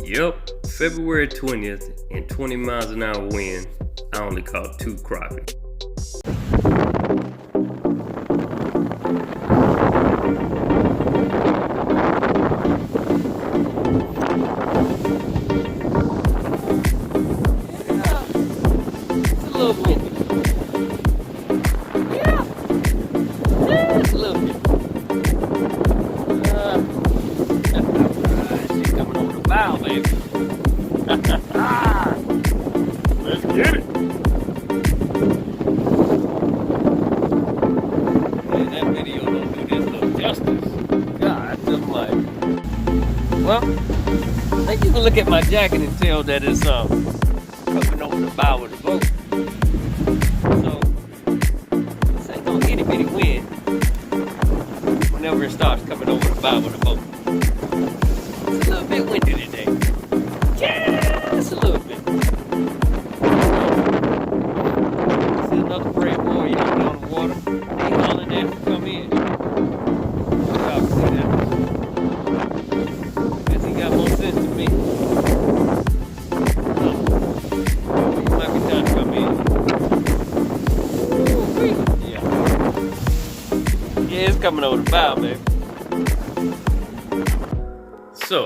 Yep, February 20th and 20 miles an hour wind, I only caught 2 crappie. It's a little windy. Yeah, it's a little bit. She's coming over the bow, baby. Let's get it. Man, that video don't do this little justice. God, I'm like, well, I think you can look at my jacket and tell that it's coming over the bow of the boat. So this ain't no itty bitty wind whenever it starts coming over the bow of the boat. It's a little bit windy today. Just a little bit. See another Braid boy out on the water. He hollering at to come in. Y'all see that? Guess he got more sense than me. He might be trying to come in. Ooh, yeah. Yeah, it's coming over the bow, baby. So,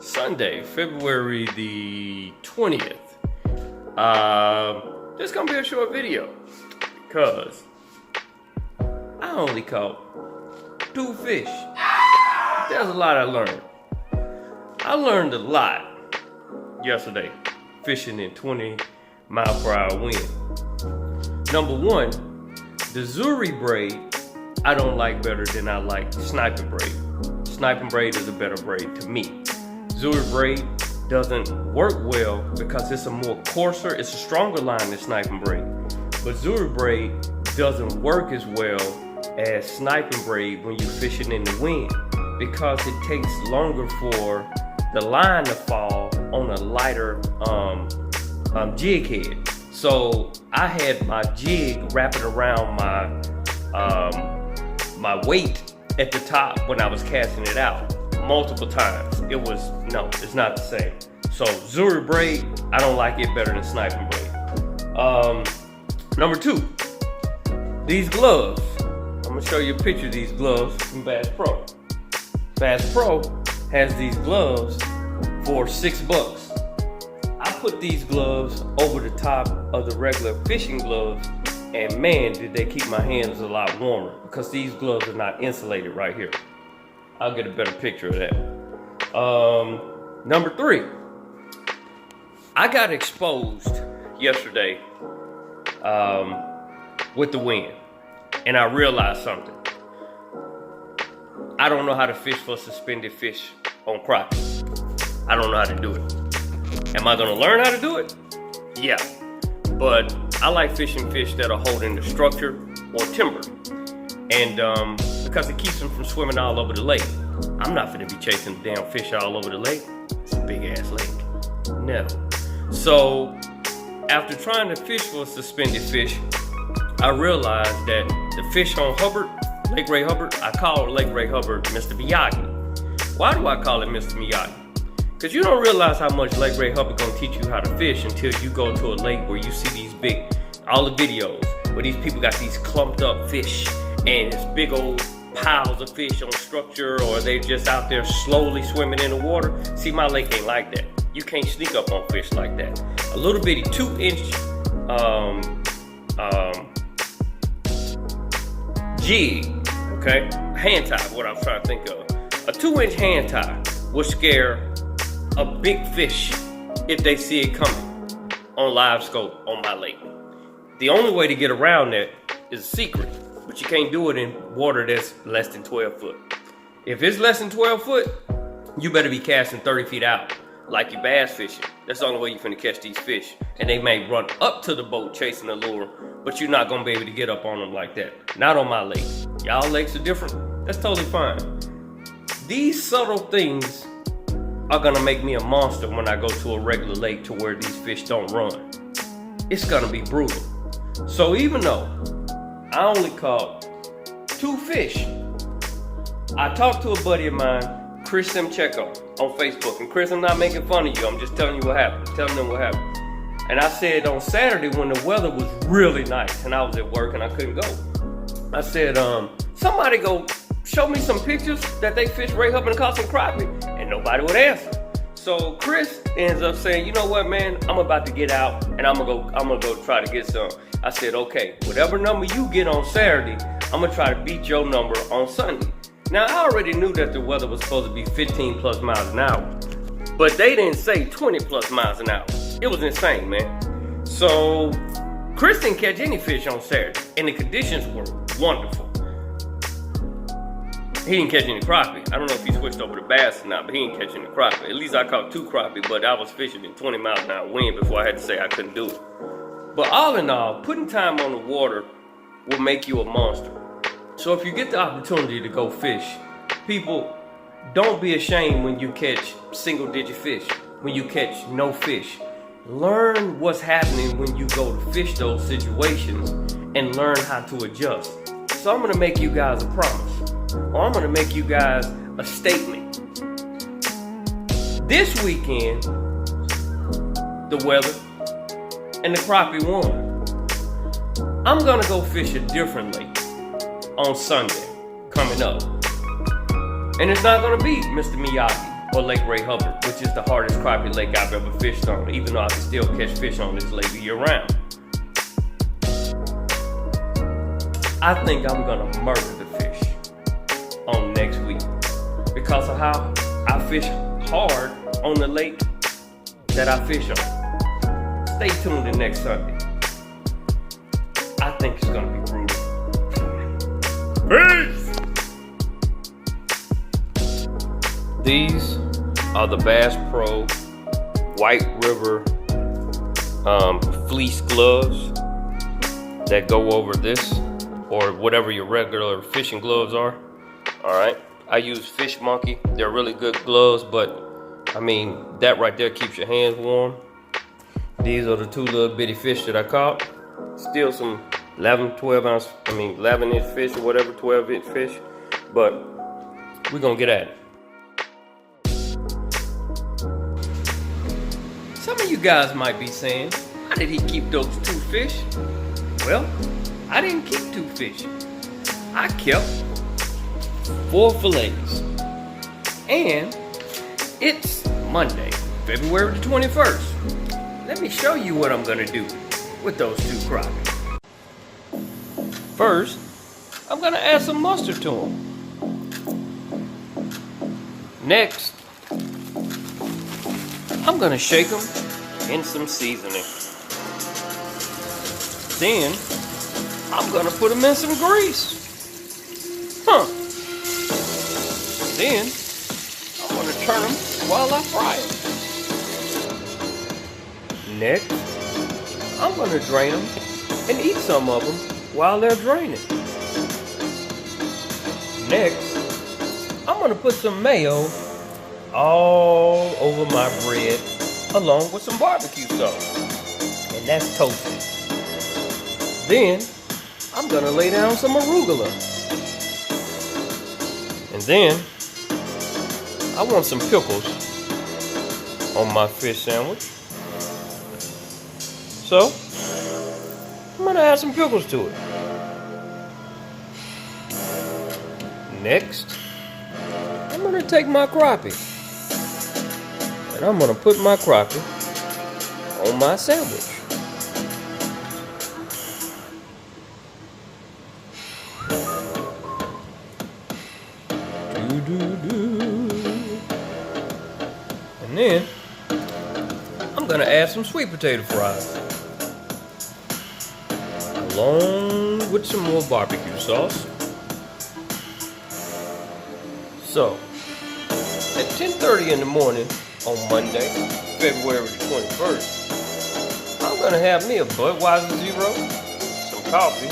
Sunday, February the 20th. This is gonna be a short video because I only caught 2 fish. There's a lot I learned. I learned a lot yesterday fishing in 20 mile per hour wind. Number 1, the Yo-Zuri braid I don't like better than I like Sniping braid. Sniping braid is a better braid to me. Yo-Zuri braid doesn't work well because it's a more coarser, it's a stronger line than Sniping braid. But Yo-Zuri braid doesn't work as well as Sniping braid when you're fishing in the wind because it takes longer for the line to fall on a lighter jig head. So I had my jig wrapping around my weight at the top when I was casting it out multiple times. It was, no, it's not the same. So Yo-Zuri braid, I don't like it better than Sniping braid. Number 2, these gloves. I'm gonna show you a picture of these gloves from BassPro. BassPro has these gloves for $6. I put these gloves over the top of the regular fishing gloves, and man, did they keep my hands a lot warmer because these gloves are not insulated right here. I'll get a better picture of that. Number 3, I got exposed yesterday with the wind, and I realized something. I don't know how to fish for suspended fish on crappie. I don't know how to do it. Am I gonna learn how to do it? Yeah, but I like fishing fish that are holding the structure or timber, and because it keeps them from swimming all over the lake. I'm not gonna be chasing the damn fish all over the lake. It's a big ass lake. No. So after trying to fish for a suspended fish, I realized that the fish on Hubbard, Lake Ray Hubbard, I call Lake Ray Hubbard Mr. Miyagi. Why do I call it Mr. Miyagi? Because you don't realize how much Lake Ray Hubbard gonna teach you how to fish until you go to a lake where you see these big, all the videos where these people got these clumped up fish and it's big old piles of fish on structure, or they just out there slowly swimming in the water. See, my lake ain't like that. You can't sneak up on fish like that. A little bitty 2-inch jig, okay? Hand tie, what I'm trying to think of. A 2-inch hand tie will scare a big fish if they see it coming on live scope on my lake. The only way to get around that is a secret, but you can't do it in water that's less than 12 foot. If it's less than 12 foot, you better be casting 30 feet out, like you bass fishing. That's the only way you're finna catch these fish. And they may run up to the boat chasing the lure, but you're not gonna be able to get up on them like that. Not on my lake. Y'all lakes are different. That's totally fine. These subtle things are gonna make me a monster when I go to a regular lake to where these fish don't run. It's gonna be brutal. So even though I only caught 2 fish, I talked to a buddy of mine, Chris Simcheco. on Facebook. And Chris, I'm not making fun of you. I'm just telling you what happened. Telling them what happened. And I said on Saturday when the weather was really nice and I was at work and I couldn't go, I said, somebody go show me some pictures that they fish right up and caught some crappie, and nobody would answer. So Chris ends up saying, you know what, man, I'm about to get out and I'm gonna go try to get some. I said, okay, whatever number you get on Saturday, I'm gonna try to beat your number on Sunday. Now I already knew that the weather was supposed to be 15 plus miles an hour, but they didn't say 20 plus miles an hour. It was insane, man. So Chris didn't catch any fish on Saturday, and the conditions were wonderful. He didn't catch any crappie. I don't know if he switched over to bass or not, but he didn't catch any crappie. At least I caught 2 crappie, but I was fishing in 20 miles an hour wind before I had to say I couldn't do it. But all in all, putting time on the water will make you a monster. So if you get the opportunity to go fish, people, don't be ashamed when you catch single-digit fish, when you catch no fish. Learn what's happening when you go to fish those situations and learn how to adjust. So I'm gonna make you guys a promise, or I'm gonna make you guys a statement. This weekend, the weather and the crappie won. I'm gonna go fish a different lake on Sunday coming up. And it's not gonna be Mr. Miyagi or Lake Ray Hubbard, which is the hardest crappie lake I've ever fished on, even though I can still catch fish on this lake year round. I think I'm gonna murder the fish on next week because of how I fish hard on the lake that I fish on. Stay tuned to next Sunday. I think it's gonna be brutal. Peace! These are the BassPro White River fleece gloves that go over this or whatever your regular fishing gloves are. Alright, I use Fish Monkey. They're really good gloves, but I mean, that right there keeps your hands warm. These are the 2 little bitty fish that I caught. Still some 11-inch fish or whatever, 12-inch fish. But we're gonna get at it. Some of you guys might be saying, how did he keep those 2 fish? Well, I didn't keep 2 fish. I kept 4 fillets. And it's Monday, February the 21st. Let me show you what I'm gonna do with those 2 crappie. First, I'm gonna add some mustard to them. Next, I'm gonna shake them in some seasoning. Then, I'm gonna put them in some grease. Then, I'm gonna turn them while I fry them. Next, I'm gonna drain them and eat some of them while they're draining. Next, I'm gonna put some mayo all over my bread along with some barbecue sauce. And that's toasted. Then, I'm gonna lay down some arugula. And then, I want some pickles on my fish sandwich. So, I'm gonna add some pickles to it. Next, I'm gonna take my crappie and I'm gonna put my crappie on my sandwich. And then, I'm gonna add some sweet potato fries, along with some more barbecue sauce. So, at 10:30 in the morning on Monday, February the 21st, I'm gonna have me a Budweiser Zero, some coffee,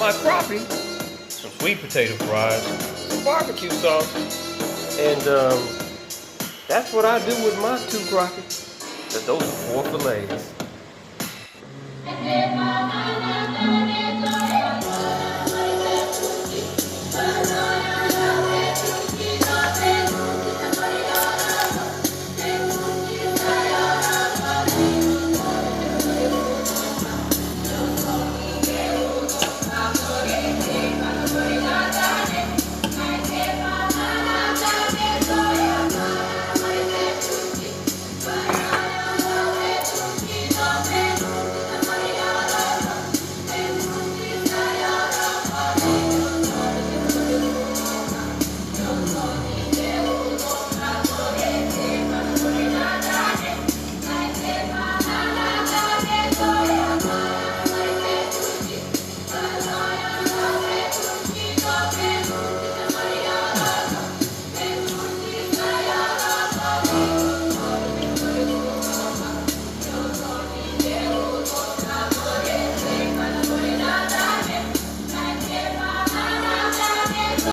my crappie, some sweet potato fries, some barbecue sauce, and that's what I do with my 2 crappie. Those are 4 fillets.